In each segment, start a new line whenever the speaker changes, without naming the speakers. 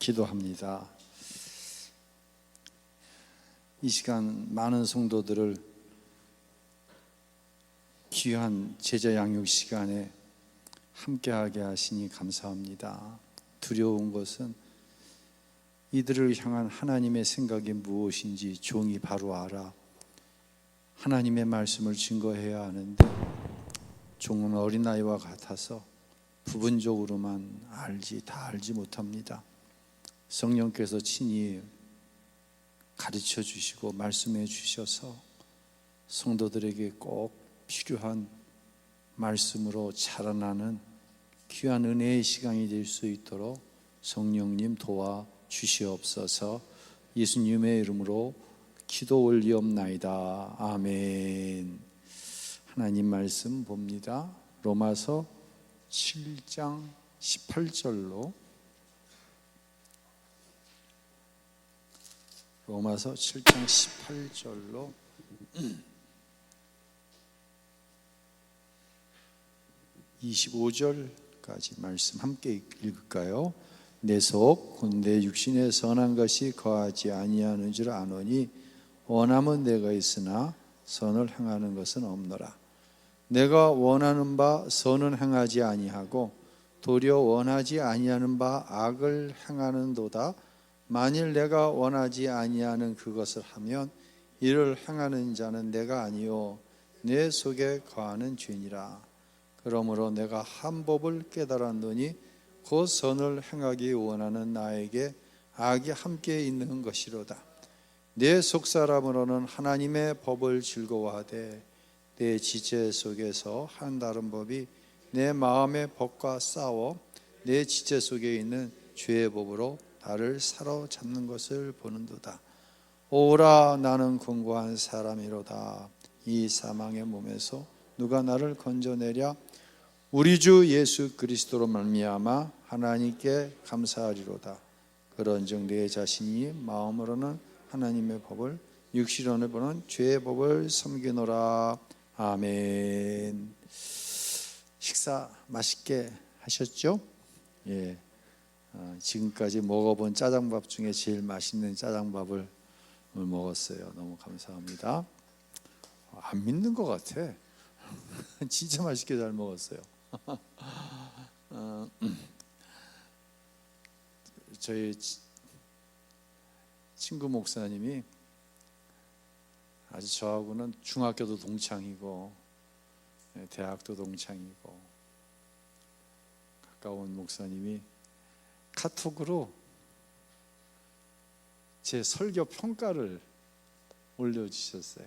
기도합니다. 이 시간 많은 성도들을 귀한 제자 양육 시간에 함께하게 하시니 감사합니다. 두려운 것은 이들을 향한 하나님의 생각이 무엇인지 종이 바로 알아 하나님의 말씀을 증거해야 하는데, 종은 어린아이와 같아서 부분적으로만 다 알지 못합니다. 성령께서 친히 가르쳐 주시고 말씀해 주셔서 성도들에게 꼭 필요한 말씀으로 자라나는 귀한 은혜의 시간이 될 수 있도록 성령님 도와 주시옵소서. 예수님의 이름으로 기도 올리옵나이다. 아멘. 하나님 말씀 봅니다. 로마서 7장 18절로 로마서 7장 18절로 25절까지 말씀 함께 읽을까요? 내 속 곧 내 육신에 선한 것이 거하지 아니하는 줄 아노니 원함은 내가 있으나 선을 행하는 것은 없노라. 내가 원하는 바 선은 행하지 아니하고 도리어 원하지 아니하는 바 악을 행하는도다. 만일 내가 원하지 아니하는 그것을 하면 이를 행하는 자는 내가 아니요 내 속에 거하는 죄니라. 그러므로 내가 한 법을 깨달았노니 곧 선을 행하기 원하는 나에게 악이 함께 있는 것이로다. 내 속사람으로는 하나님의 법을 즐거워하되 내 지체 속에서 한 다른 법이 내 마음의 법과 싸워 내 지체 속에 있는 죄의 법으로 나를 사로잡는 것을 보는도다. 오라, 나는 권고한 사람이로다. 이 사망의 몸에서 누가 나를 건져내랴? 우리 주 예수 그리스도로 말미암아 하나님께 감사하리로다. 그런즉 내 자신이 마음으로는 하나님의 법을, 육신으로는 죄의 법을 섬기노라. 아멘. 식사 맛있게 하셨죠? 예. 지금까지 먹어본 짜장밥 중에 제일 맛있는 짜장밥을 먹었어요. 너무 감사합니다. 안 믿는 것 같아. 진짜 맛있게 잘 먹었어요. 저희 친구 목사님이 아주 저하고는 중학교도 동창이고 대학도 동창이고 가까운 목사님이 카톡으로 제 설교 평가를 올려주셨어요.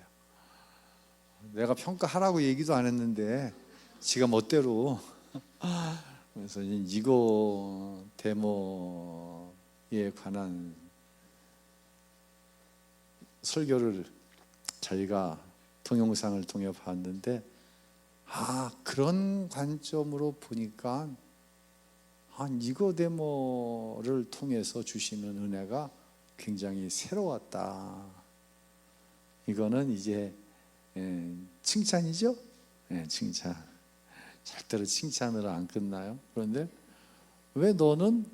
내가 평가하라고 얘기도 안 했는데 지가 멋대로. 그래서 이거 데모에 관한 설교를 저희가 동영상을 통해 봤는데, 그런 관점으로 보니까 이거 데모를 통해서 주시는 은혜가 굉장히 새로웠다. 이거는 이제 칭찬이죠? 칭찬. 절대로 칭찬으로 안 끝나요. 그런데 왜 너는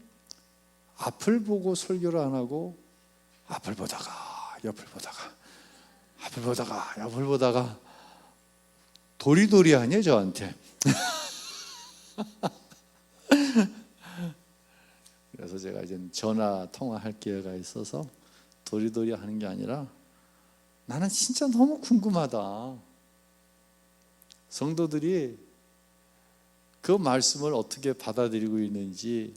앞을 보고 설교를 안 하고 앞을 보다가 옆을 보다가 앞을 보다가 옆을 보다가 도리도리 하냐 저한테. 그래서 제가 이제 전화 통화할 기회가 있어서 도리도리 하는 게 아니라 나는 진짜 너무 궁금하다. 성도들이 그 말씀을 어떻게 받아들이고 있는지,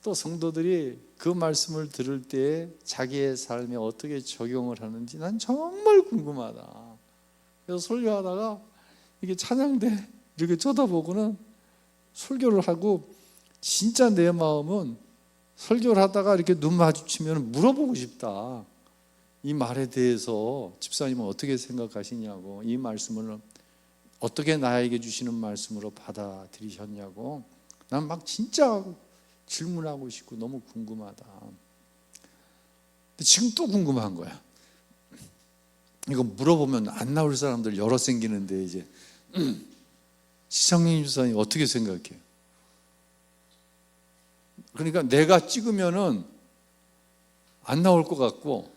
또 성도들이 그 말씀을 들을 때 자기의 삶에 어떻게 적용을 하는지 난 정말 궁금하다. 그래서 설교하다가 이게 찬양대 이렇게 쳐다보고는 설교를 하고, 진짜 내 마음은 설교를 하다가 이렇게 눈 마주치면 물어보고 싶다. 이 말에 대해서 집사님은 어떻게 생각하시냐고, 이 말씀을 어떻게 나에게 주시는 말씀으로 받아들이셨냐고. 난 막 진짜 질문하고 싶고 너무 궁금하다. 근데 지금 또 궁금한 거야. 이거 물어보면 안 나올 사람들 여러 생기는데, 이제 시청님 집사님 어떻게 생각해요? 그러니까 내가 찍으면은 안 나올 것 같고,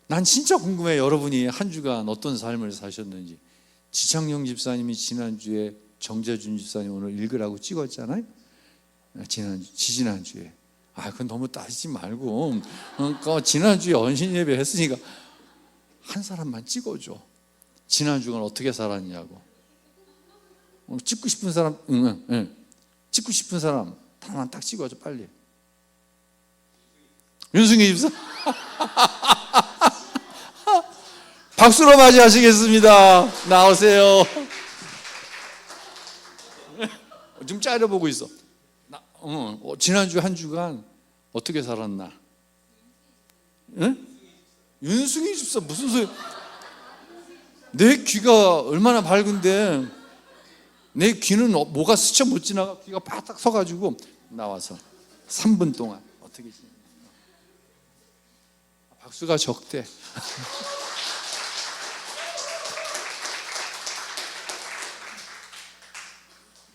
난 진짜 궁금해. 여러분이 한 주간 어떤 삶을 사셨는지. 지창용 집사님이 지난주에 정재준 집사님 오늘 읽으라고 찍었잖아요. 지지난주에. 그건 너무 따지지 말고, 그러니까 지난주에 언신 예배 했으니까 한 사람만 찍어줘. 지난주간 어떻게 살았냐고. 찍고 싶은 사람, 찍고 싶은 사람 하나만 딱 찍어줘, 빨리. 윤승희 집사. 박수로 맞이하시겠습니다. 나오세요. 좀 째려보고 있어. 지난주 한 주간 어떻게 살았나? 응? 윤승희 집사 무슨 소리? 내 귀가 얼마나 밝은데 내 귀는 뭐가 스쳐 못 지나가. 귀가 바닥 서가지고 나와서 3분 동안 어떻게 지내? 박수가 적대.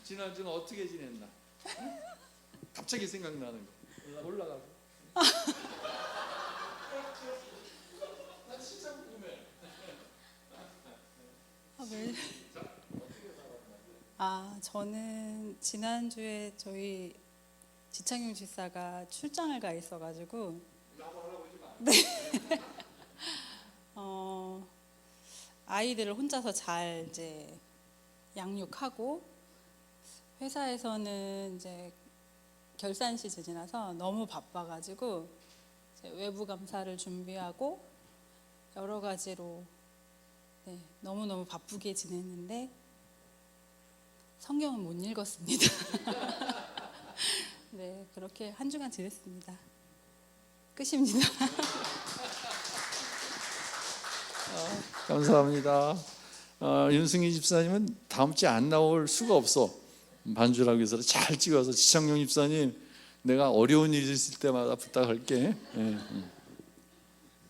지난주는 어떻게 지냈나? 갑자기 생각나는 거. 올라가고. 나 진짜 궁금해.
저는 지난주에 저희 지창용 집사가 출장을 가 있어가지고, 네. 아이들을 혼자서 잘 이제 양육하고, 회사에서는 이제 결산 시즌이라서 너무 바빠가지고 이제 외부 감사를 준비하고 여러 가지로 너무너무 바쁘게 지냈는데 성경은 못 읽었습니다. 네, 그렇게 한 주간 지냈습니다. 끝입니다.
감사합니다. 윤승희 집사님은 다음 주에 안 나올 수가 없어. 반주라고 해서 잘 찍어서 지창용 집사님 내가 어려운 일이 있을 때마다 부탁할게.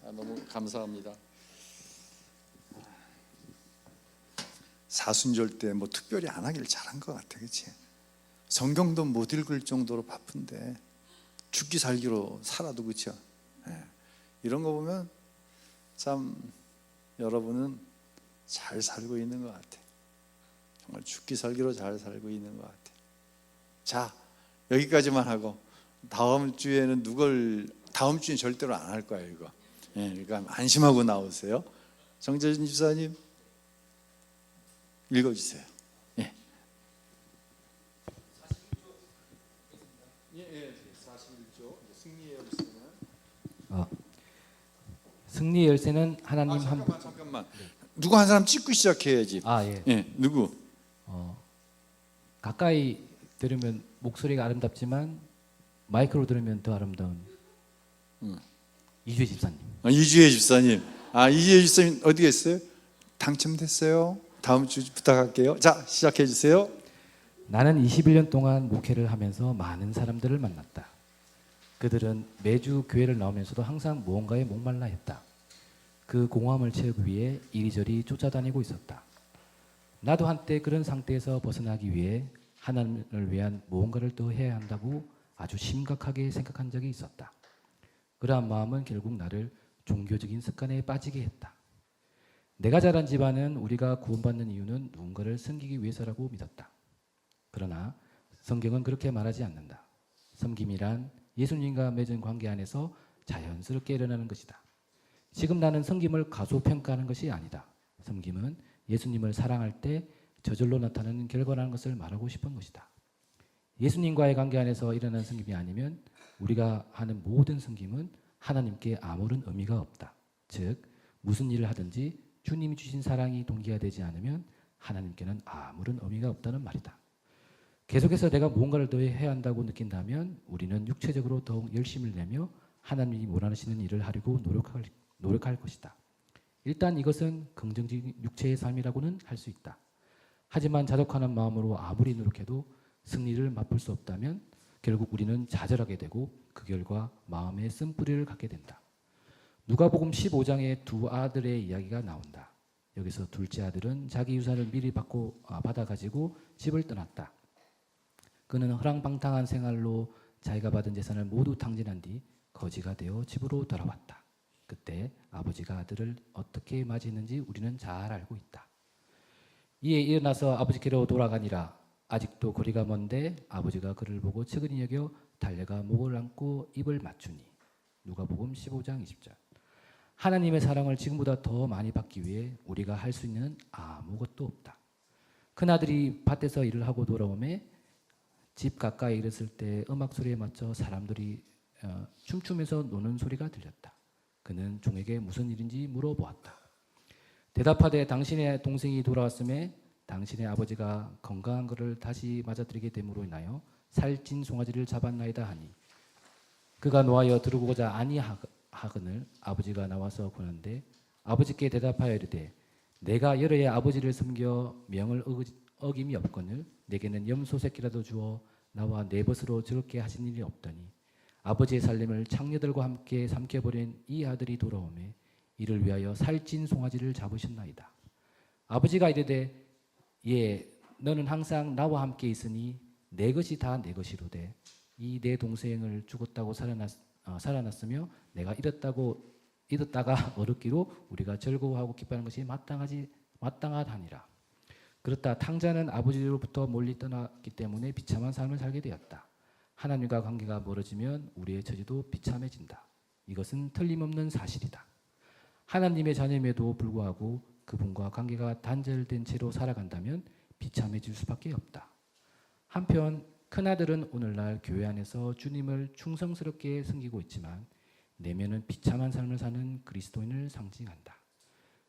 너무 감사합니다. 사순절 때 뭐 특별히 안 하길 잘한 것 같아, 그렇지? 성경도 못 읽을 정도로 바쁜데 죽기 살기로 살아도, 그렇죠? 이런 거 보면 참 여러분은 잘 살고 있는 것 같아. 정말 죽기 살기로 잘 살고 있는 것 같아. 자, 여기까지만 하고 다음 주에는 다음 주엔 절대로 안 할 거야, 이거. 그러니까 안심하고 나오세요. 정재진 집사님 읽어주세요. 예. 41조 승리의 열쇠는
승리의 열쇠는 하나님
잠깐만. 누구 한 사람 찍고 시작해야지.
예.
누구?
가까이 들으면 목소리가 아름답지만 마이크로 들으면 더 아름다운 이주혜 집사님.
이주혜 집사님. 이주혜 집사님 어디 계세요? 당첨됐어요. 다음 주 부탁할게요. 자, 시작해 주세요.
나는 21년 동안 목회를 하면서 많은 사람들을 만났다. 그들은 매주 교회를 나오면서도 항상 무언가에 목말라 했다. 그 공허함을 채우기 위해 이리저리 쫓아다니고 있었다. 나도 한때 그런 상태에서 벗어나기 위해 하나님을 위한 무언가를 더 해야 한다고 아주 심각하게 생각한 적이 있었다. 그러한 마음은 결국 나를 종교적인 습관에 빠지게 했다. 내가 자란 집안은 우리가 구원받는 이유는 누군가를 섬기기 위해서라고 믿었다. 그러나 성경은 그렇게 말하지 않는다. 섬김이란 예수님과 맺은 관계 안에서 자연스럽게 일어나는 것이다. 지금 나는 섬김을 과소평가하는 것이 아니다. 섬김은 예수님을 사랑할 때 저절로 나타나는 결과라는 것을 말하고 싶은 것이다. 예수님과의 관계 안에서 일어나는 섬김이 아니면 우리가 하는 모든 섬김은 하나님께 아무런 의미가 없다. 즉 무슨 일을 하든지 주님이 주신 사랑이 동기가 되지 않으면 하나님께는 아무런 의미가 없다는 말이다. 계속해서 내가 무언가를 더 해야 한다고 느낀다면 우리는 육체적으로 더욱 열심을 내며 하나님이 원하시는 일을 하려고 노력할 것이다. 일단 이것은 긍정적인 육체의 삶이라고는 할 수 있다. 하지만 자족하는 마음으로 아무리 노력해도 승리를 맛볼 수 없다면 결국 우리는 좌절하게 되고 그 결과 마음에 쓴뿌리를 갖게 된다. 누가복음 15장에 두 아들의 이야기가 나온다. 여기서 둘째 아들은 자기 유산을 미리 받아가지고 집을 떠났다. 그는 허랑방탕한 생활로 자기가 받은 재산을 모두 탕진한 뒤 거지가 되어 집으로 돌아왔다. 그때 아버지가 아들을 어떻게 맞이했는지 우리는 잘 알고 있다. 이에 일어나서 아버지께로 돌아가니라. 아직도 거리가 먼데 아버지가 그를 보고 측은히 여겨 달려가 목을 안고 입을 맞추니. 누가복음 15장 20절. 하나님의 사랑을 지금보다 더 많이 받기 위해 우리가 할 수 있는 아무것도 없다. 큰아들이 밭에서 일을 하고 돌아오매 집 가까이 이르렀을 때 음악 소리에 맞춰 사람들이 춤추면서 노는 소리가 들렸다. 그는 종에게 무슨 일인지 물어보았다. 대답하되 당신의 동생이 돌아왔음에 당신의 아버지가 건강한 것을 다시 맞아들이게 됨으로 인하여 살찐 송아지를 잡았나이다 하니 그가 노하여 들어오고자 아니하거늘 아버지가 나와서 보는데 아버지께 대답하여 이르되 내가 여러 해 아버지를 섬겨 명을 어김이 없거늘 내게는 염소 새끼라도 주어 나와 내 벗으로 즐겁게 하신 일이 없더니 아버지의 살림을 창녀들과 함께 삼켜버린 이 아들이 돌아오매 이를 위하여 살찐 송아지를 잡으셨나이다. 아버지가 이르되 예 너는 항상 나와 함께 있으니 내 것이 다 내 것이로되 이 내 동생을 죽었다고 살아났으며 내가 잃었다가 얻었기로 우리가 즐거워하고 기뻐하는 것이 마땅하다니라. 그렇다 탕자는 아버지로부터 멀리 떠났기 때문에 비참한 삶을 살게 되었다. 하나님과 관계가 멀어지면 우리의 처지도 비참해진다. 이것은 틀림없는 사실이다. 하나님의 자녀임에도 불구하고 그분과 관계가 단절된 채로 살아간다면 비참해질 수밖에 없다. 한편 큰아들은 오늘날 교회 안에서 주님을 충성스럽게 섬기고 있지만 내면은 비참한 삶을 사는 그리스도인을 상징한다.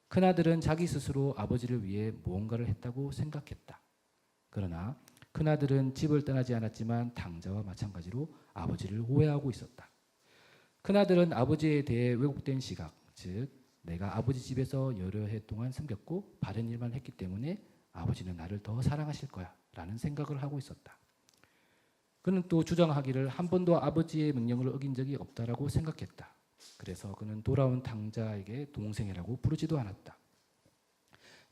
큰아들은 자기 스스로 아버지를 위해 무언가를 했다고 생각했다. 그러나 큰아들은 집을 떠나지 않았지만 탕자와 마찬가지로 아버지를 오해하고 있었다. 큰아들은 아버지에 대해 왜곡된 시각, 즉 내가 아버지 집에서 여러 해 동안 섬겼고 바른 일만 했기 때문에 아버지는 나를 더 사랑하실 거야 라는 생각을 하고 있었다. 그는 또 주장하기를 한 번도 아버지의 명령을 어긴 적이 없다라고 생각했다. 그래서 그는 돌아온 탕자에게 동생이라고 부르지도 않았다.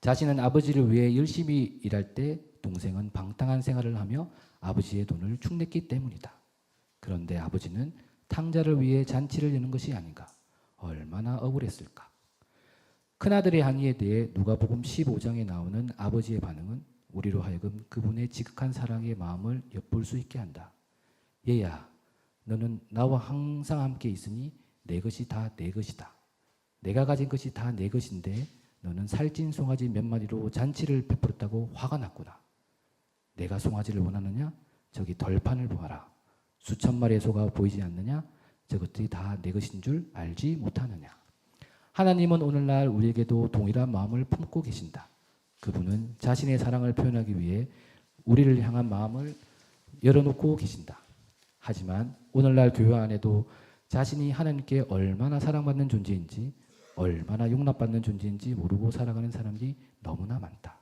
자신은 아버지를 위해 열심히 일할 때 동생은 방탕한 생활을 하며 아버지의 돈을 축냈기 때문이다. 그런데 아버지는 탕자를 위해 잔치를 여는 것이 아닌가? 얼마나 억울했을까? 큰아들의 항의에 대해 누가복음 15장에 나오는 아버지의 반응은 우리로 하여금 그분의 지극한 사랑의 마음을 엿볼 수 있게 한다. 얘야, 너는 나와 항상 함께 있으니 내 것이 다 내 것이다. 내가 가진 것이 다 내 것인데 너는 살찐 송아지 몇 마리로 잔치를 베풀었다고 화가 났구나. 내가 송아지를 원하느냐? 저기 덜판을 보아라. 수천 마리의 소가 보이지 않느냐? 저것들이 다 내 것인 줄 알지 못하느냐? 하나님은 오늘날 우리에게도 동일한 마음을 품고 계신다. 그분은 자신의 사랑을 표현하기 위해 우리를 향한 마음을 열어놓고 계신다. 하지만 오늘날 교회 안에도 자신이 하나님께 얼마나 사랑받는 존재인지 얼마나 용납받는 존재인지 모르고 살아가는 사람들이 너무나 많다.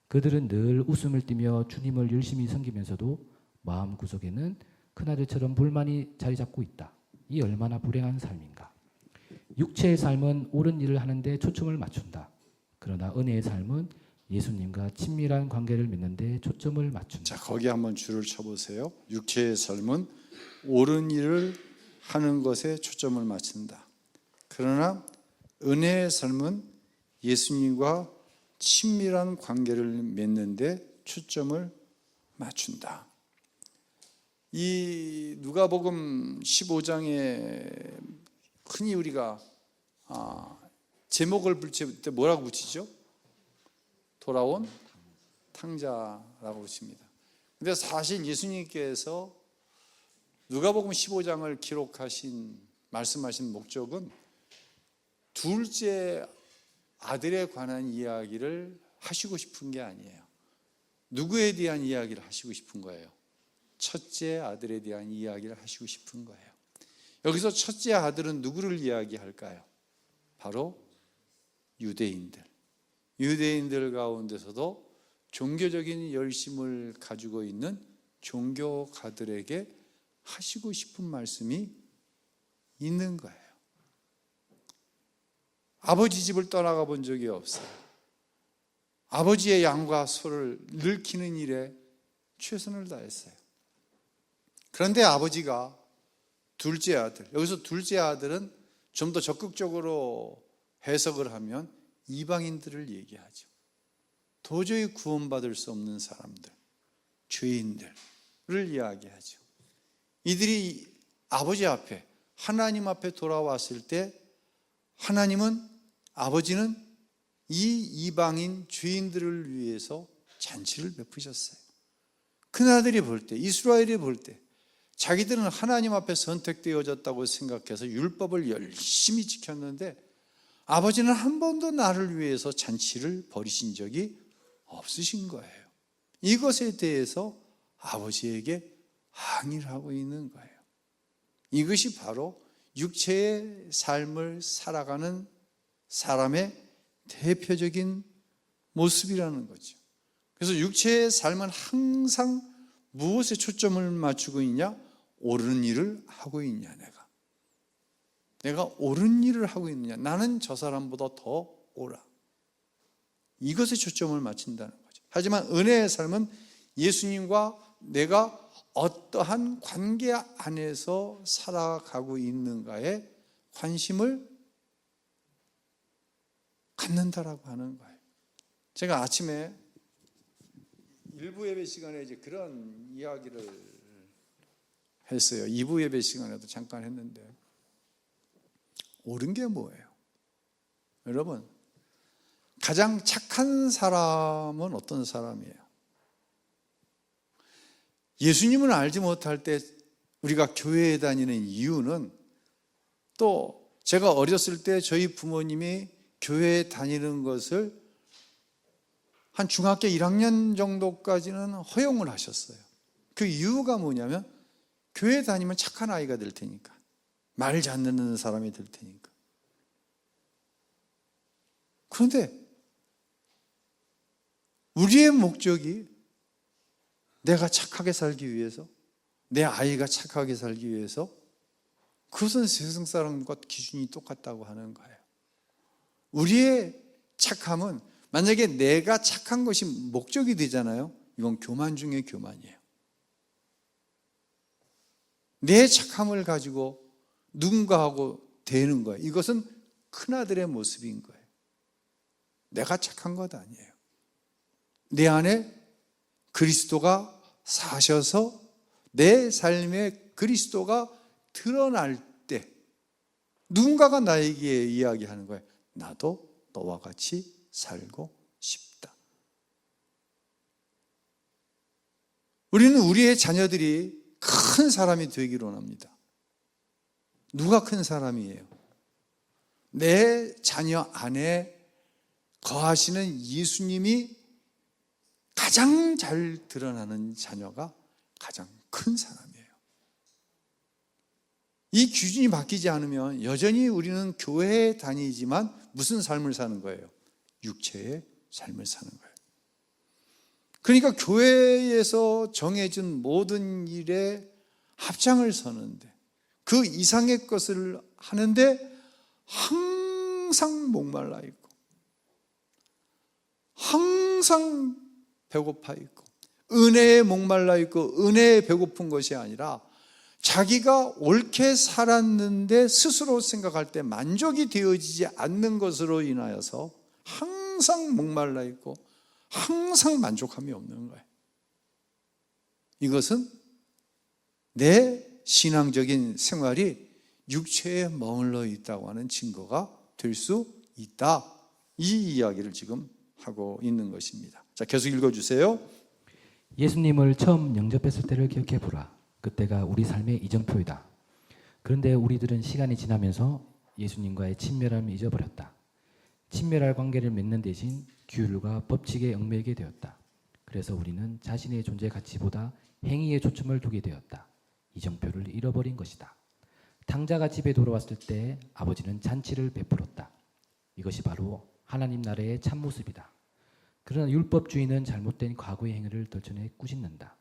그들은 늘 웃음을 띠며 주님을 열심히 섬기면서도 마음구석에는 큰아들처럼 불만이 자리 잡고 있다. 이 얼마나 불행한 삶인가. 육체의 삶은 옳은 일을 하는데 초점을 맞춘다. 그러나 은혜의 삶은 예수님과 친밀한 관계를 맺는 데 초점을 맞춘다.
자, 거기 한번 줄을 쳐보세요. 육체의 삶은 옳은 일을 하는 것에 초점을 맞춘다. 그러나 은혜의 삶은 예수님과 친밀한 관계를 맺는 데 초점을 맞춘다. 이 누가복음 15장에 흔히 우리가 제목을 붙일 때 뭐라고 붙이죠? 돌아온 탕자라고 붙입니다. 근데 사실 예수님께서 누가복음 15장을 기록하신 말씀하신 목적은 둘째 아들에 관한 이야기를 하시고 싶은 게 아니에요. 누구에 대한 이야기를 하시고 싶은 거예요? 첫째 아들에 대한 이야기를 하시고 싶은 거예요. 여기서 첫째 아들은 누구를 이야기할까요? 바로 유대인들. 유대인들 가운데서도 종교적인 열심을 가지고 있는 종교가들에게 하시고 싶은 말씀이 있는 거예요. 아버지 집을 떠나가 본 적이 없어요. 아버지의 양과 소를 늘 키는 일에 최선을 다했어요. 그런데 아버지가 둘째 아들, 여기서 둘째 아들은 좀 더 적극적으로 해석을 하면 이방인들을 얘기하죠. 도저히 구원받을 수 없는 사람들, 죄인들을 이야기하죠. 이들이 아버지 앞에, 하나님 앞에 돌아왔을 때 아버지는 이 이방인 죄인들을 위해서 잔치를 베푸셨어요. 그나들이 볼 때, 이스라엘이 볼 때 자기들은 하나님 앞에 선택되어졌다고 생각해서 율법을 열심히 지켰는데 아버지는 한 번도 나를 위해서 잔치를 벌이신 적이 없으신 거예요. 이것에 대해서 아버지에게 항의를 하고 있는 거예요. 이것이 바로 육체의 삶을 살아가는 사람의 대표적인 모습이라는 거죠. 그래서 육체의 삶은 항상 무엇에 초점을 맞추고 있냐? 옳은 일을 하고 있냐, 내가 옳은 일을 하고 있느냐, 나는 저 사람보다 더 옳아, 이것에 초점을 맞춘다는 거죠. 하지만 은혜의 삶은 예수님과 내가 어떠한 관계 안에서 살아가고 있는가에 관심을 갖는다라고 하는 거예요. 제가 아침에 일부 예배 시간에 이제 그런 이야기를 했어요. 2부 예배 시간에도 잠깐 했는데, 옳은 게 뭐예요? 여러분, 가장 착한 사람은 어떤 사람이에요? 예수님을 알지 못할 때 우리가 교회에 다니는 이유는, 또 제가 어렸을 때 저희 부모님이 교회에 다니는 것을 한 중학교 1학년 정도까지는 허용을 하셨어요. 그 이유가 뭐냐면 교회 다니면 착한 아이가 될 테니까, 말 잘 듣는 사람이 될 테니까. 그런데 우리의 목적이 내가 착하게 살기 위해서, 내 아이가 착하게 살기 위해서, 그것은 세상 사람과 기준이 똑같다고 하는 거예요. 우리의 착함은, 만약에 내가 착한 것이 목적이 되잖아요, 이건 교만 중에 교만이에요. 내 착함을 가지고 누군가하고 대는 거예요. 이것은 큰아들의 모습인 거예요. 내가 착한 것 아니에요. 내 안에 그리스도가 사셔서 내 삶에 그리스도가 드러날 때 누군가가 나에게 이야기하는 거예요. 나도 너와 같이 살고 싶다. 우리는 우리의 자녀들이 큰 사람이 되기를 원합니다. 누가 큰 사람이에요? 내 자녀 안에 거하시는 예수님이 가장 잘 드러나는 자녀가 가장 큰 사람이에요. 이 기준이 바뀌지 않으면 여전히 우리는 교회에 다니지만 무슨 삶을 사는 거예요? 육체의 삶을 사는 거예요. 그러니까 교회에서 정해진 모든 일에 합장을 서는데, 그 이상의 것을 하는데 항상 목말라 있고, 항상 배고파 있고, 은혜에 목말라 있고, 은혜에 배고픈 것이 아니라 자기가 옳게 살았는데 스스로 생각할 때 만족이 되어지지 않는 것으로 인하여서 항상 목말라 있고 항상 만족함이 없는 거예요. 이것은 내 신앙적인 생활이 육체에 머물러 있다고 하는 증거가 될 수 있다, 이 이야기를 지금 하고 있는 것입니다. 자, 계속 읽어주세요.
예수님을 처음 영접했을 때를 기억해 보라. 그때가 우리 삶의 이정표이다. 그런데 우리들은 시간이 지나면서 예수님과의 친밀함을 잊어버렸다. 친밀할 관계를 맺는 대신 규율과 법칙에 얽매이게 되었다. 그래서 우리는 자신의 존재 가치보다 행위에 초점을 두게 되었다. 이정표를 잃어버린 것이다. 탕자가 집에 돌아왔을 때 아버지는 잔치를 베풀었다. 이것이 바로 하나님 나라의 참모습이다. 그러나 율법주의는 잘못된 과거의 행위를 덜쳐내 꾸짖는다.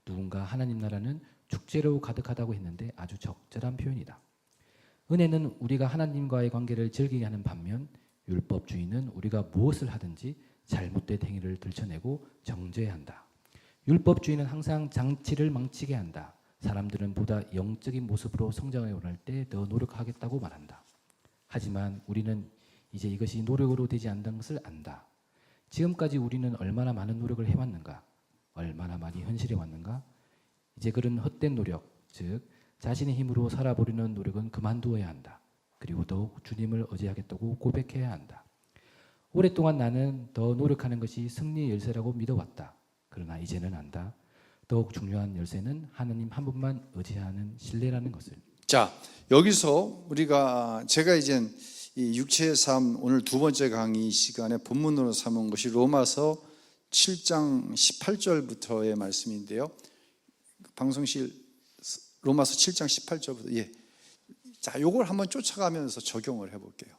누군가 하나님 나라는 축제로 가득하다고 했는데 아주 적절한 표현이다. 은혜는 우리가 하나님과의 관계를 즐기게 하는 반면, 율법주의는 우리가 무엇을 하든지 잘못된 행위를 들춰내고 정죄해야 한다. 율법주의는 항상 장치를 망치게 한다. 사람들은 보다 영적인 모습으로 성장해 원할 때 더 노력하겠다고 말한다. 하지만 우리는 이제 이것이 노력으로 되지 않는 것을 안다. 지금까지 우리는 얼마나 많은 노력을 해왔는가? 얼마나 많이 현실해 왔는가? 이제 그런 헛된 노력, 즉 자신의 힘으로 살아보려는 노력은 그만두어야 한다. 그리고 더욱 주님을 의지하겠다고 고백해야 한다. 오랫동안 나는 더 노력하는 것이 승리의 열쇠라고 믿어왔다. 그러나 이제는 안다. 더욱 중요한 열쇠는 하나님 한 분만 의지하는 신뢰라는 것을.
자, 여기서 제가 이제 이 육체의 삶 오늘 두 번째 강의 시간에 본문으로 삼은 것이 로마서 7장 18절부터의 말씀인데요. 방송실 로마서 7장 18절부터 자, 요걸 한번 쫓아가면서 적용을 해볼게요.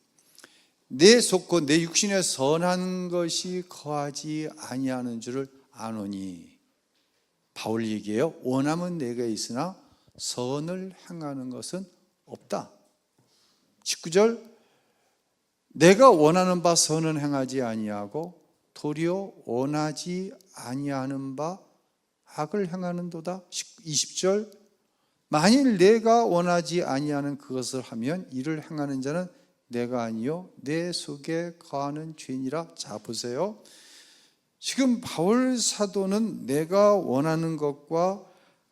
내 속고 내 육신에 선한 것이 거하지 아니하는 줄을 아노니. 바울 얘기해요. 원함은 내게 있으나 선을 행하는 것은 없다. 19절 내가 원하는 바 선은 행하지 아니하고 도리어 원하지 아니하는 바 악을 행하는도다. 20절 만일 내가 원하지 아니하는 그것을 하면 이를 행하는 자는 내가 아니요 내 속에 거하는 죄인이라. 자, 보세요. 지금 바울 사도는 내가 원하는 것과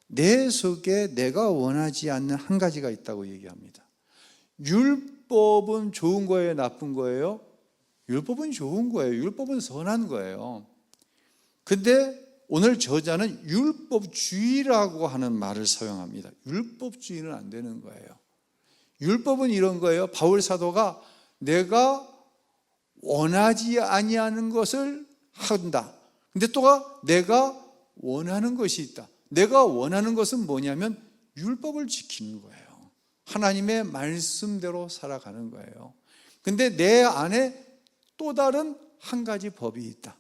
내 속에 내가 원하지 않는 한 가지가 있다고 얘기합니다. 율법은 좋은 거예요, 나쁜 거예요? 율법은 좋은 거예요. 율법은 선한 거예요. 근데 오늘 저자는 율법주의라고 하는 말을 사용합니다. 율법주의는 안 되는 거예요. 율법은 이런 거예요. 바울 사도가 내가 원하지 아니하는 것을 한다. 근데 또한 내가 원하는 것이 있다. 내가 원하는 것은 뭐냐면 율법을 지키는 거예요. 하나님의 말씀대로 살아가는 거예요. 근데 내 안에 또 다른 한 가지 법이 있다.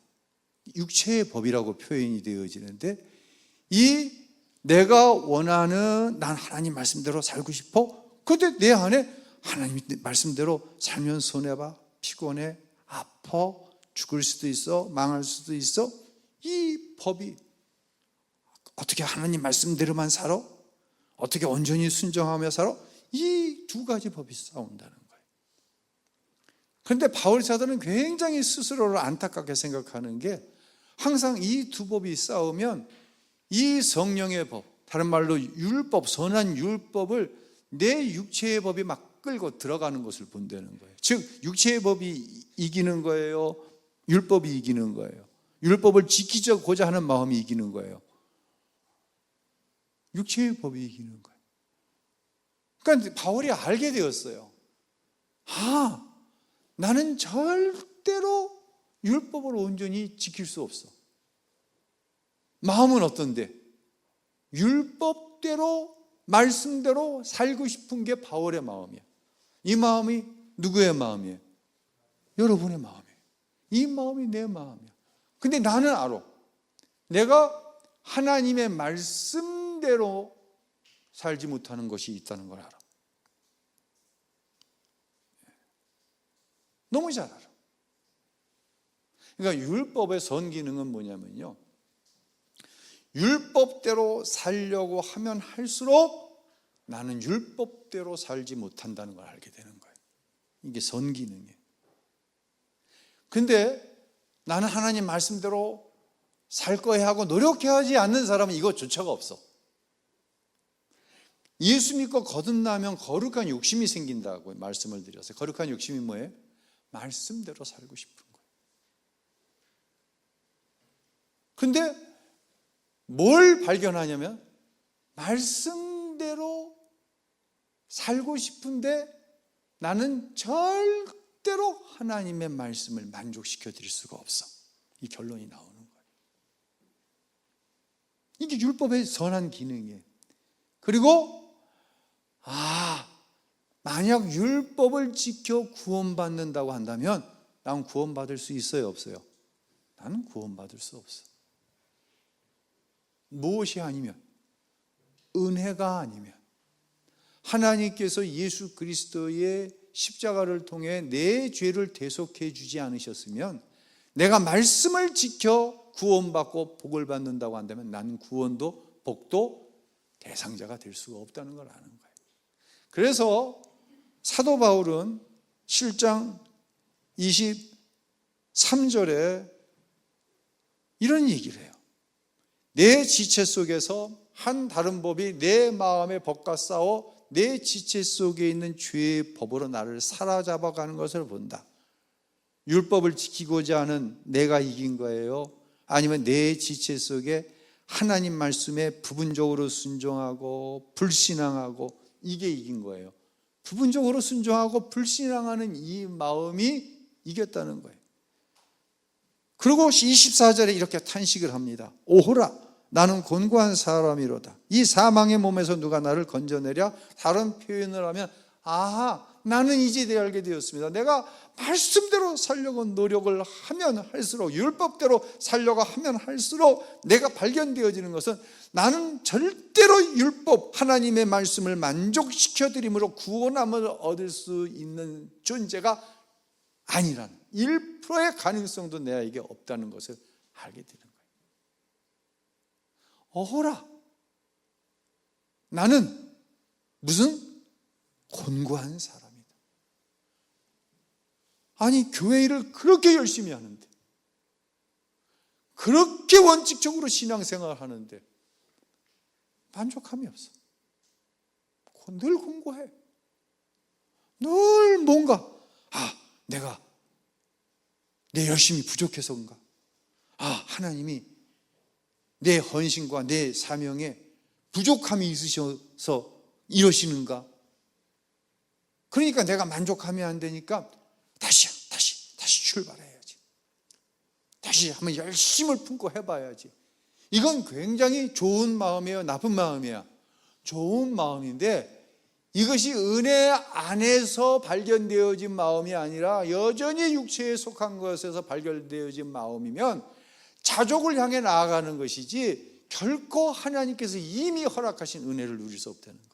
육체의 법이라고 표현이 되어지는데 이 내가 원하는 난 하나님 말씀대로 살고 싶어. 그런데 내 안에 하나님 말씀대로 살면 손해봐, 피곤해, 아파, 죽을 수도 있어, 망할 수도 있어. 이 법이 어떻게 하나님 말씀대로만 살아? 어떻게 온전히 순종하며 살아? 이 두 가지 법이 싸운다는 거예요. 그런데 바울 사도는 굉장히 스스로를 안타깝게 생각하는 게 항상 이 두 법이 싸우면 이 성령의 법, 다른 말로 율법, 선한 율법을 내 육체의 법이 막 끌고 들어가는 것을 본다는 거예요. 즉 육체의 법이 이기는 거예요, 율법이 이기는 거예요. 율법을 지키고자 하는 마음이 이기는 거예요. 육체의 법이 이기는 거예요. 그러니까 바울이 알게 되었어요. 나는 절대로 율법을 온전히 지킬 수 없어. 마음은 어떤데? 율법대로 말씀대로 살고 싶은 게 바울의 마음이야. 이 마음이 누구의 마음이에요? 여러분의 마음이에요. 이 마음이 내 마음이야. 근데 나는 알아. 내가 하나님의 말씀대로 살지 못하는 것이 있다는 걸 알아. 너무 잘 알아. 그러니까 율법의 선 기능은 뭐냐면요, 율법대로 살려고 하면 할수록 나는 율법대로 살지 못한다는 걸 알게 되는 거예요. 이게 선 기능이에요. 근데 나는 하나님 말씀대로 살 거야 하고 노력하지 않는 사람은 이것조차가 없어. 예수 믿고 거듭나면 거룩한 욕심이 생긴다고 말씀을 드렸어요. 거룩한 욕심이 뭐예요? 말씀대로 살고 싶은 거예요. 근데 뭘 발견하냐면 말씀대로 살고 싶은데 나는 절대로 하나님의 말씀을 만족시켜 드릴 수가 없어. 이 결론이 나오는 거예요. 이게 율법의 선한 기능이에요. 그리고 만약 율법을 지켜 구원받는다고 한다면 나는 구원받을 수 있어요, 없어요? 나는 구원받을 수 없어. 무엇이 아니면? 은혜가 아니면, 하나님께서 예수 그리스도의 십자가를 통해 내 죄를 대속해 주지 않으셨으면, 내가 말씀을 지켜 구원받고 복을 받는다고 한다면 나는 구원도 복도 대상자가 될 수가 없다는 걸 아는 거예요. 그래서 사도 바울은 7장 23절에 이런 얘기를 해요. 내 지체 속에서 한 다른 법이 내 마음의 법과 싸워 내 지체 속에 있는 죄의 법으로 나를 사로잡아가는 것을 본다. 율법을 지키고자 하는 내가 이긴 거예요? 아니면 내 지체 속에 하나님 말씀에 부분적으로 순종하고 불신앙하고 이게 이긴 거예요? 부분적으로 순종하고 불신앙하는 이 마음이 이겼다는 거예요. 그리고 24절에 이렇게 탄식을 합니다. 오호라, 나는 곤고한 사람이로다. 이 사망의 몸에서 누가 나를 건져내랴? 다른 표현을 하면 아하, 나는 이제 알게 되었습니다. 내가 말씀대로 살려고 노력을 하면 할수록, 율법대로 살려고 하면 할수록 내가 발견되어지는 것은 나는 절대로 율법, 하나님의 말씀을 만족시켜드림으로 구원함을 얻을 수 있는 존재가 아니라는 1%의 가능성도 내게 없다는 것을 알게 되는 거예요. 어허라, 나는 무슨 곤고한 사람이다. 아니, 교회 일을 그렇게 열심히 하는데, 그렇게 원칙적으로 신앙생활을 하는데 만족함이 없어. 늘 곤고해. 늘 뭔가 내가 내 열심이 부족해서인가? 하나님이 내 헌신과 내 사명에 부족함이 있으셔서 이러시는가? 그러니까 내가 만족하면 안 되니까 다시 출발해야지. 다시 한번 열심을 품고 해봐야지. 이건 굉장히 좋은 마음이에요? 나쁜 마음이야? 좋은 마음인데 이것이 은혜 안에서 발견되어진 마음이 아니라 여전히 육체에 속한 것에서 발견되어진 마음이면 자족을 향해 나아가는 것이지 결코 하나님께서 이미 허락하신 은혜를 누릴 수 없다는 거예요.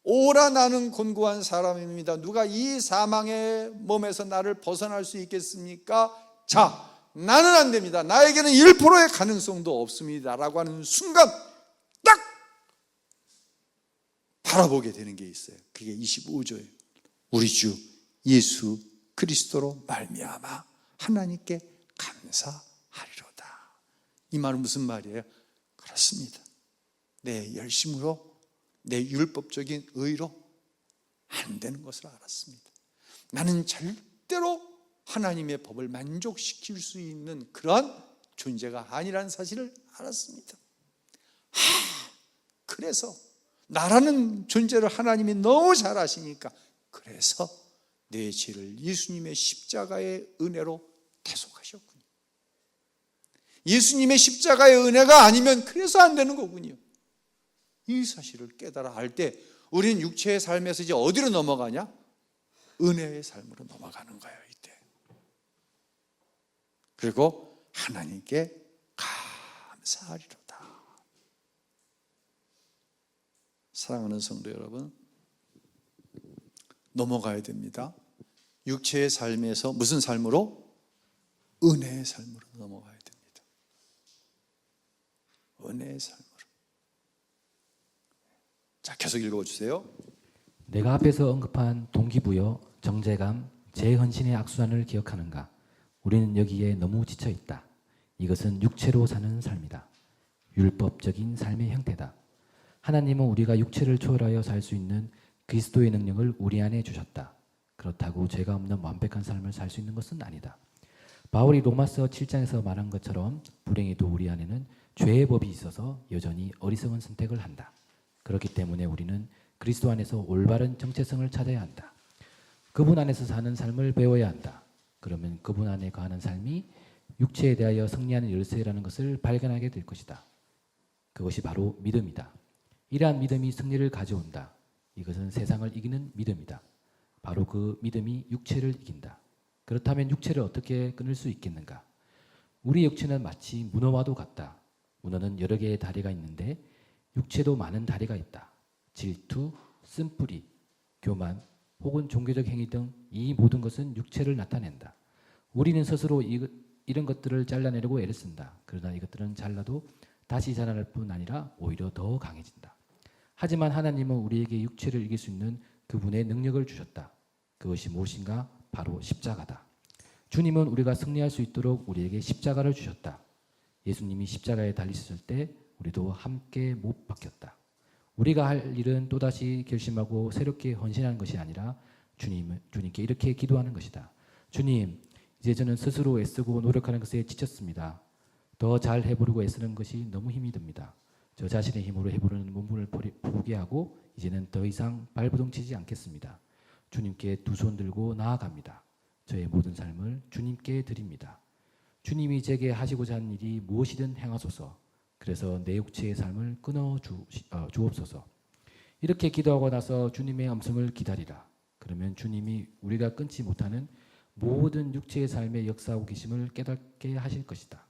오라, 나는 곤고한 사람입니다. 누가 이 사망의 몸에서 나를 벗어날 수 있겠습니까? 자, 나는 안 됩니다. 나에게는 1%의 가능성도 없습니다. 라고 하는 순간 딱 바라보게 되는 게 있어요. 그게 25조예요. 우리 주 예수 그리스도로 말미암아 하나님께 감사하리로다. 이 말은 무슨 말이에요? 그렇습니다. 내 열심으로, 내 율법적인 의로 안 되는 것을 알았습니다. 나는 절대로 하나님의 법을 만족시킬 수 있는 그러한 존재가 아니라는 사실을 알았습니다. 그래서 나라는 존재를 하나님이 너무 잘 아시니까 그래서 내 죄를 예수님의 십자가의 은혜로 대속하셨군요. 예수님의 십자가의 은혜가 아니면 그래서 안 되는 거군요. 이 사실을 깨달아 알 때 우리는 육체의 삶에서 이제 어디로 넘어가냐? 은혜의 삶으로 넘어가는 거예요, 이때. 그리고 하나님께 감사하리로다. 사랑하는 성도 여러분, 넘어가야 됩니다. 육체의 삶에서 무슨 삶으로? 은혜의 삶으로 넘어가야 됩니다. 은혜의 삶으로. 자, 계속 읽어주세요.
내가 앞에서 언급한 동기부여, 정제감, 재헌신의 악순환을 기억하는가? 우리는 여기에 너무 지쳐있다. 이것은 육체로 사는 삶이다. 율법적인 삶의 형태다. 하나님은 우리가 육체를 초월하여 살 수 있는 그리스도의 능력을 우리 안에 주셨다. 그렇다고 죄가 없는 완벽한 삶을 살 수 있는 것은 아니다. 바울이 로마서 7장에서 말한 것처럼 불행히도 우리 안에는 죄의 법이 있어서 여전히 어리석은 선택을 한다. 그렇기 때문에 우리는 그리스도 안에서 올바른 정체성을 찾아야 한다. 그분 안에서 사는 삶을 배워야 한다. 그러면 그분 안에 거하는 삶이 육체에 대하여 승리하는 열쇠라는 것을 발견하게 될 것이다. 그것이 바로 믿음이다. 이러한 믿음이 승리를 가져온다. 이것은 세상을 이기는 믿음이다. 바로 그 믿음이 육체를 이긴다. 그렇다면 육체를 어떻게 끊을 수 있겠는가? 우리 육체는 마치 문어와도 같다. 문어는 여러 개의 다리가 있는데 육체도 많은 다리가 있다. 질투, 쓴뿌리, 교만, 혹은 종교적 행위 등 이 모든 것은 육체를 나타낸다. 우리는 스스로 이런 것들을 잘라내려고 애를 쓴다. 그러나 이것들은 잘라도 다시 자라날 뿐 아니라 오히려 더 강해진다. 하지만 하나님은 우리에게 육체를 이길 수 있는 그분의 능력을 주셨다. 그것이 무엇인가? 바로 십자가다. 주님은 우리가 승리할 수 있도록 우리에게 십자가를 주셨다. 예수님이 십자가에 달리셨을 때 우리도 함께 못 박혔다. 우리가 할 일은 또다시 결심하고 새롭게 헌신하는 것이 아니라 주님께 이렇게 기도하는 것이다. 주님, 이제 저는 스스로 애쓰고 노력하는 것에 지쳤습니다. 더 잘 해보려고 애쓰는 것이 너무 힘이 듭니다. 저 자신의 힘으로 해보려는 몸부림을 포기하고 이제는 더 이상 발버둥 치지 않겠습니다. 주님께 두 손 들고 나아갑니다. 저의 모든 삶을 주님께 드립니다. 주님이 제게 하시고자 하는 일이 무엇이든 행하소서. 그래서 내 육체의 삶을 끊어 주옵소서. 이렇게 기도하고 나서 주님의 음성을 기다리라. 그러면 주님이 우리가 끊지 못하는 모든 육체의 삶에 역사하고 계심을 깨닫게 하실 것이다.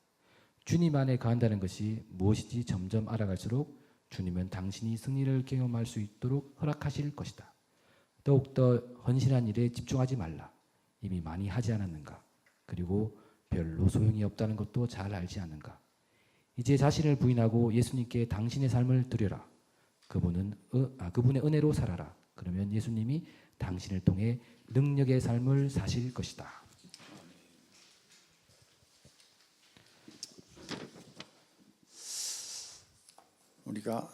주님 안에 거한다는 것이 무엇인지 점점 알아갈수록 주님은 당신이 승리를 경험할 수 있도록 허락하실 것이다. 더욱더 헌신한 일에 집중하지 말라. 이미 많이 하지 않았는가? 그리고 별로 소용이 없다는 것도 잘 알지 않는가? 이제 자신을 부인하고 예수님께 당신의 삶을 드려라. 그분의 은혜로 살아라. 그러면 예수님이 당신을 통해 능력의 삶을 사실 것이다.
우리가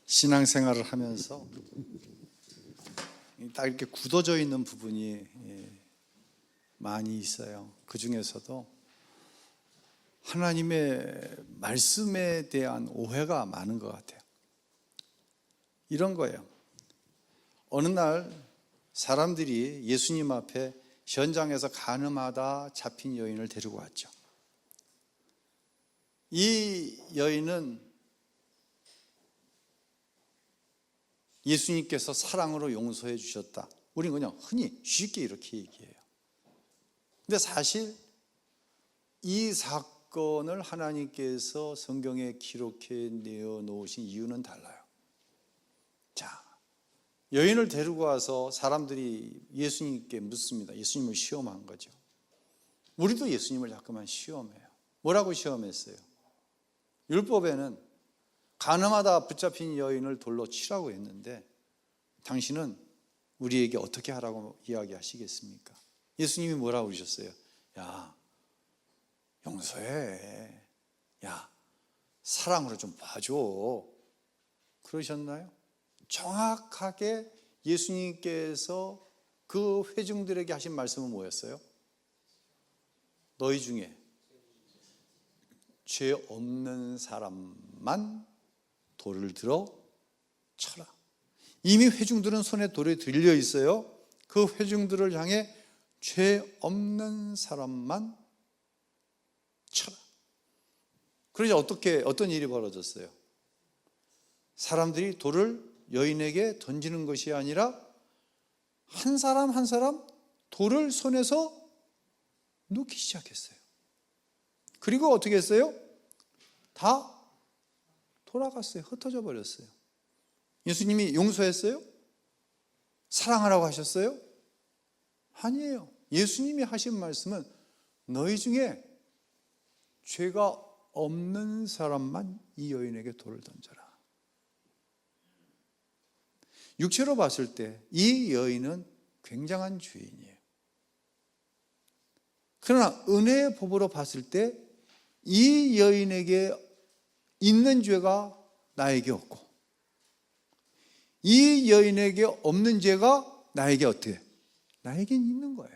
신앙생활을 하면서 딱 이렇게 굳어져 있는 부분이 많이 있어요. 그 중에서도 하나님의 말씀에 대한 오해가 많은 것 같아요. 이런 거예요. 어느 날 사람들이 예수님 앞에 현장에서 가늠하다 잡힌 여인을 데리고 왔죠. 이 여인은 예수님께서 사랑으로 용서해 주셨다. 우리는 그냥 흔히 쉽게 이렇게 얘기해요. 근데 사실 이 사건을 하나님께서 성경에 기록해 내어 놓으신 이유는 달라요. 자, 여인을 데리고 와서 사람들이 예수님께 묻습니다. 예수님을 시험한 거죠. 우리도 예수님을 자꾸만 시험해요. 뭐라고 시험했어요? 율법에는 가늠하다 붙잡힌 여인을 돌로 치라고 했는데 당신은 우리에게 어떻게 하라고 이야기하시겠습니까? 예수님이 뭐라고 그러셨어요? 야, 용서해. 야, 사랑으로 좀 봐줘. 그러셨나요? 정확하게 예수님께서 그 회중들에게 하신 말씀은 뭐였어요? 너희 중에 죄 없는 사람만 돌을 들어 쳐라. 이미 회중들은 손에 돌이 들려 있어요. 그 회중들을 향해 죄 없는 사람만 쳐라. 그러자 어떤 일이 벌어졌어요? 사람들이 돌을 여인에게 던지는 것이 아니라 한 사람 한 사람 돌을 손에서 놓기 시작했어요. 그리고 어떻게 했어요? 다 돌아갔어요. 흩어져 버렸어요. 예수님이 용서했어요? 사랑하라고 하셨어요? 아니에요. 예수님이 하신 말씀은 너희 중에 죄가 없는 사람만 이 여인에게 돌을 던져라. 육체로 봤을 때 이 여인은 굉장한 죄인이에요. 그러나 은혜의 법으로 봤을 때 이 여인에게 있는 죄가 나에게 없고 이 여인에게 없는 죄가 나에게 어때요? 나에겐 있는 거예요.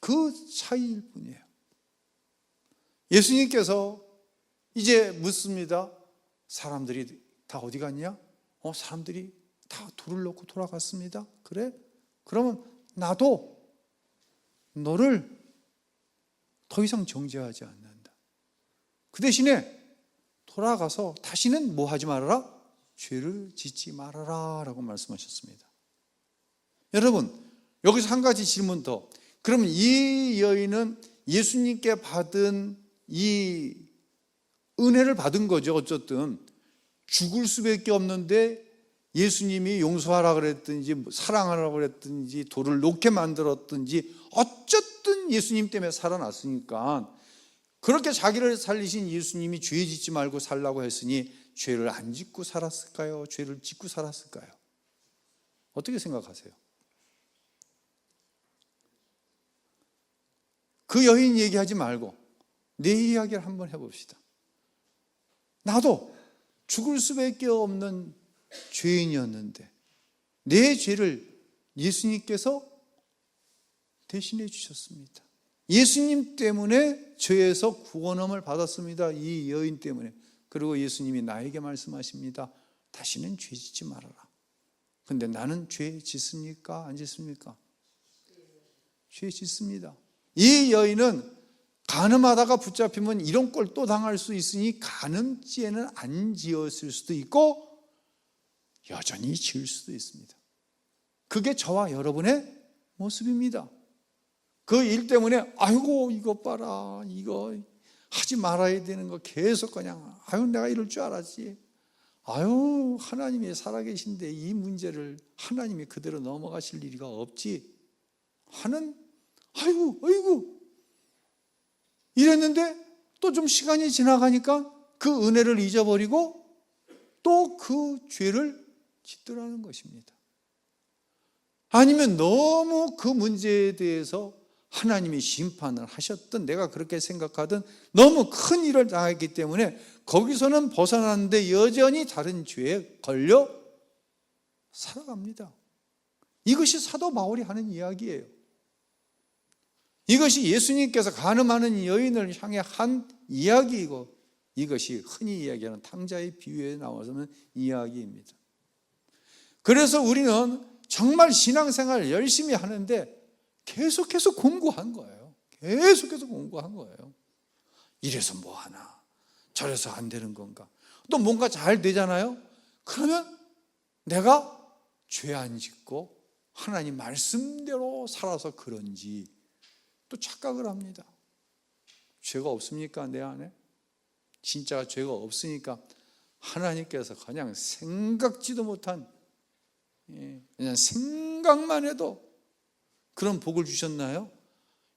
그 차이일 뿐이에요. 예수님께서 이제 묻습니다. 사람들이 다 어디 갔냐? 사람들이 다 돌을 놓고 돌아갔습니다. 그래? 그러면 나도 너를 더 이상 정죄하지 않는다. 그 대신에 돌아가서 다시는 뭐 하지 말아라? 죄를 짓지 말아라 라고 말씀하셨습니다. 여러분, 여기서 한 가지 질문 더. 그러면 이 여인은 예수님께 받은 이 은혜를 받은 거죠. 어쨌든 죽을 수밖에 없는데 예수님이 용서하라 그랬든지 사랑하라 그랬든지 돌을 놓게 만들었든지 어쨌든 예수님 때문에 살아났으니까 그렇게 자기를 살리신 예수님이 죄 짓지 말고 살라고 했으니 죄를 안 짓고 살았을까요? 죄를 짓고 살았을까요? 어떻게 생각하세요? 그 여인 얘기하지 말고 내 이야기를 한번 해봅시다. 나도 죽을 수밖에 없는 죄인이었는데 내 죄를 예수님께서 대신해 주셨습니다. 예수님 때문에 죄에서 구원함을 받았습니다. 이 여인 때문에. 그리고 예수님이 나에게 말씀하십니다. 다시는 죄 짓지 말아라. 근데 나는 죄 짓습니까? 안 짓습니까? 죄 짓습니다. 이 여인은 간음하다가 붙잡히면 이런 꼴 또 당할 수 있으니 간음죄는 안 지었을 수도 있고 여전히 지을 수도 있습니다. 그게 저와 여러분의 모습입니다. 그 일 때문에 아이고 이거 봐라, 이거 하지 말아야 되는 거 계속 그냥 아유 내가 이럴 줄 알았지. 아유 하나님이 살아계신데 이 문제를 하나님이 그대로 넘어가실 리가 없지 하는 아이고 이랬는데 또 좀 시간이 지나가니까 그 은혜를 잊어버리고 또 그 죄를 짓더라는 것입니다. 아니면 너무 그 문제에 대해서 하나님이 심판을 하셨던 내가 그렇게 생각하던 너무 큰 일을 당했기 때문에 거기서는 벗어났는데 여전히 다른 죄에 걸려 살아갑니다. 이것이 사도 바울이 하는 이야기예요. 이것이 예수님께서 간음하는 여인을 향해 한 이야기이고 이것이 흔히 이야기하는 탕자의 비유에 나와서는 이야기입니다. 그래서 우리는 정말 신앙생활을 열심히 하는데 계속해서 공부한 거예요. 계속해서 공부한 거예요. 이래서 뭐 하나, 저래서 안 되는 건가. 또 뭔가 잘 되잖아요. 그러면 내가 죄 안 짓고 하나님 말씀대로 살아서 그런지 또 착각을 합니다. 죄가 없습니까? 내 안에? 진짜 죄가 없으니까 하나님께서 그냥 생각지도 못한 그냥 생각만 해도 그런 복을 주셨나요?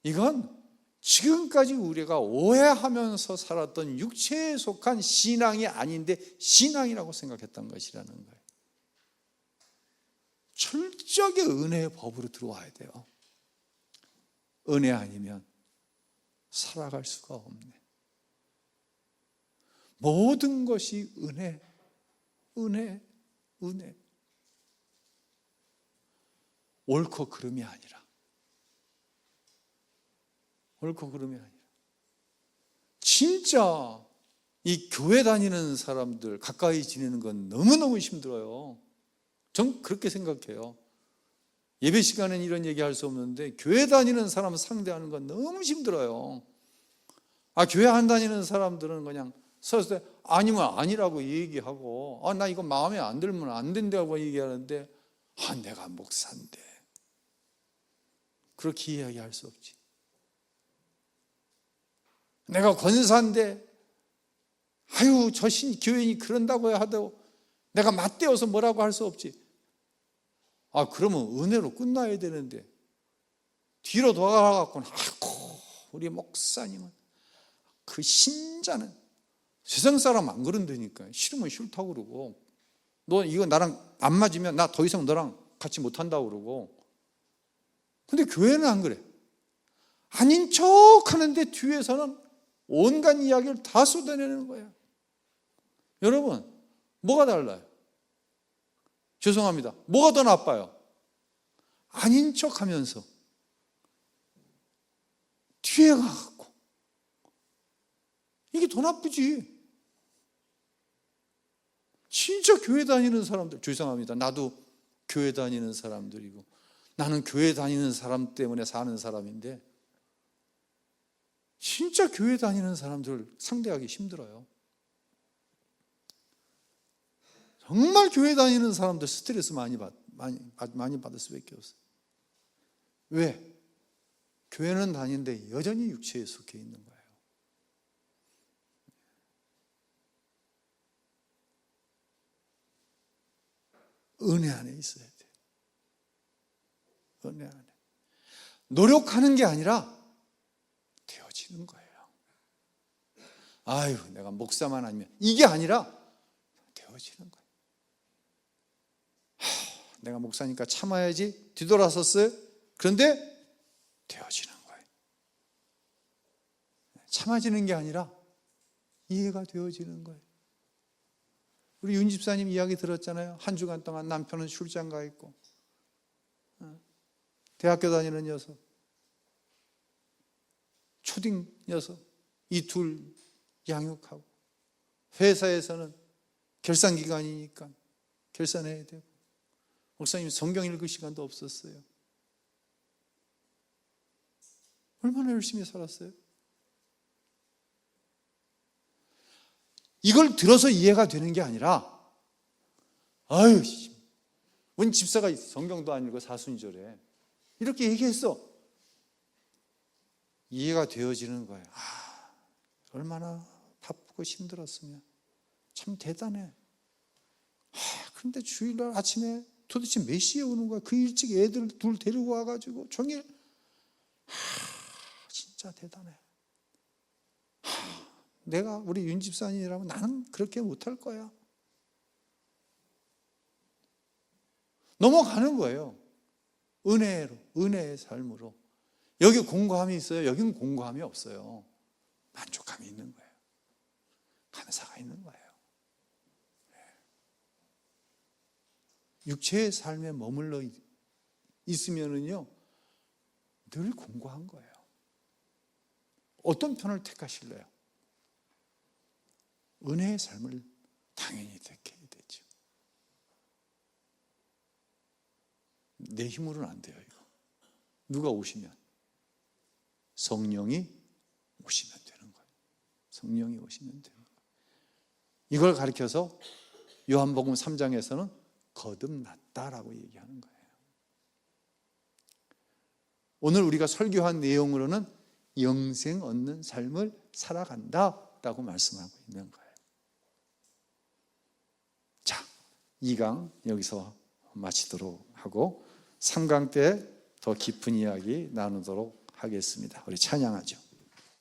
이건 지금까지 우리가 오해하면서 살았던 육체에 속한 신앙이 아닌데 신앙이라고 생각했던 것이라는 거예요. 철저하게 은혜의 법으로 들어와야 돼요. 은혜 아니면 살아갈 수가 없네. 모든 것이 은혜. 옳고 그름이 아니라. 진짜 이 교회 다니는 사람들 가까이 지내는 건 너무너무 힘들어요. 전 그렇게 생각해요. 예배 시간엔 이런 얘기 할 수 없는데 교회 다니는 사람 상대하는 건 너무 힘들어요. 교회 안 다니는 사람들은 그냥 서서 아니면 아니라고 얘기하고 나 이거 마음에 안 들면 안 된다고 얘기하는데 내가 목사인데 그렇게 이야기할 수 없지. 내가 권사인데 저 교인이 그런다고 하도 내가 맞대어서 뭐라고 할 수 없지. 그러면 은혜로 끝나야 되는데 뒤로 돌아가갖고는 우리 목사님은 그 신자는 세상 사람 안 그런다니까. 싫으면 싫다고 그러고 너 이거 나랑 안 맞으면 나 더 이상 너랑 같이 못한다고 그러고. 근데 교회는 안 그래. 아닌 척 하는데 뒤에서는 온갖 이야기를 다 쏟아내는 거야. 여러분 뭐가 달라요? 죄송합니다. 뭐가 더 나빠요? 아닌 척 하면서 뒤에 가갖고 이게 더 나쁘지. 진짜 교회 다니는 사람들, 죄송합니다. 나도 교회 다니는 사람들이고 나는 교회 다니는 사람 때문에 사는 사람인데 진짜 교회 다니는 사람들을 상대하기 힘들어요. 정말 교회 다니는 사람들 스트레스 많이 받을 수밖에 없어요. 왜? 교회는 다니는데 여전히 육체에 속해 있는 거예요. 은혜 안에 있어야 돼요. 은혜 안에. 노력하는 게 아니라 되어지는 거예요. 아유, 내가 목사만 아니면, 이게 아니라 되어지는 거예요. 내가 목사니까 참아야지, 뒤돌아섰어요. 그런데 되어지는 거예요. 참아지는 게 아니라 이해가 되어지는 거예요. 우리 윤 집사님 이야기 들었잖아요. 한 주간 동안 남편은 출장 가 있고, 대학교 다니는 녀석, 초딩 녀석, 이 둘 양육하고, 회사에서는 결산기간이니까 결산해야 되고, 목사님 성경 읽을 시간도 없었어요. 얼마나 열심히 살았어요? 이걸 들어서 이해가 되는 게 아니라, 아유, 웬 집사가 성경도 안 읽고 사순절에 이렇게 얘기했어. 이해가 되어지는 거예요. 아, 얼마나 바쁘고 힘들었으면 참 대단해. 그런데 주일날 아침에 도대체 몇 시에 오는 거야? 그 일찍 애들 둘 데리고 와가지고 종일. 진짜 대단해. 내가 우리 윤 집사님이라면 나는 그렇게 못할 거야. 넘어가는 거예요. 은혜로, 은혜의 삶으로. 여기 공고함이 있어요? 여기는 공고함이 없어요. 만족감이 있는 거예요. 감사가 있는 거예요. 육체의 삶에 머물러 있으면은요, 늘 공고한 거예요. 어떤 편을 택하실래요? 은혜의 삶을 당연히 택해야 되죠. 내 힘으로는 안 돼요, 이거. 누가 오시면? 성령이 오시면 되는 거예요. 성령이 오시면 되는 거예요. 이걸 가르쳐서 요한복음 3장에서는 거듭났다라고 얘기하는 거예요. 오늘 우리가 설교한 내용으로는 영생 얻는 삶을 살아간다라고 말씀하고 있는 거예요. 자, 2강 여기서 마치도록 하고 3강 때 더 깊은 이야기 나누도록 하겠습니다. 우리 찬양하죠.